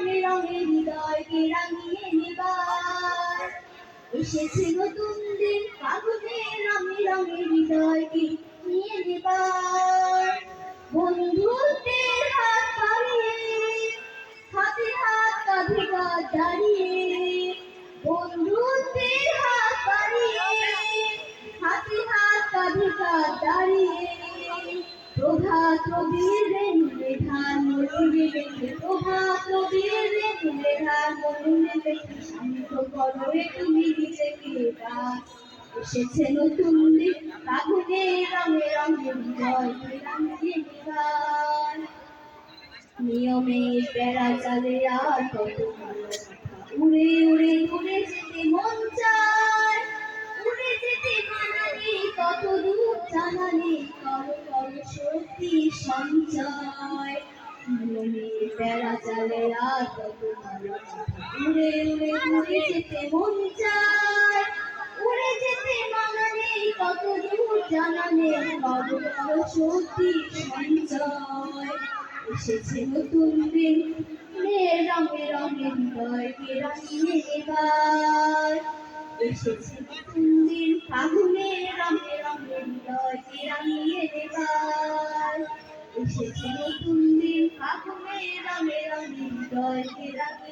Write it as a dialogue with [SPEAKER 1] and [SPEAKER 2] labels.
[SPEAKER 1] রঙে রঙে হৃদয়কে রাঙিয়ে নেবার। এসেছে নতুন দিন, ফাগুনে রঙে রঙে হৃদয়কে নিয়ে নেবার। বন্ধুত্বের হাত বাড়িয়ে, হাতে হাত কাঁধে কাঁধ দাঁড়িয়ে, বন্ধুত্বের হাত বাড়িয়ে, হাতে হাত কাঁধে কাঁধ দাঁড়িয়ে, প্রভাত রবির রেণুরে ধান মরুরে দেখে, প্রভাত রবির রেণুরে ধান মরুরে দেখে, শান্ত করো তুমি নিজেকে গান। এসেছে নতুন দিন, ফাগুনে রঙে রঙে হৃদয়কে রাঙিয়ে নেবার। নিয়মের বেড়া চালে আর কত উড়ে উড়ে উড়ে যেতে মন চায়, উড়ে যেতে মানা নেই, কত দূর জানা নেই, করো করো শক্তি সঞ্চয়। নিয়মের বেড়া চালে আর কত উড়ে উড়ে উড়ে যেতে মন চায়, উড়ে যেতে মানা নেই, কত দূর জানা নেই, করো করো শক্তি সঞ্চয়। এসেছে নতুন দিন, রঙে রঙে হৃদয়কে রাঙিয়ে নেবার। এসেছে নতুন দিন, ফাগুনে রঙে রঙে হৃদয়কে রাঙিয়ে নেবার। এসেছে নতুন দিন, ফাগুনে রঙে রঙে হৃদয়কে রাঙিয়ে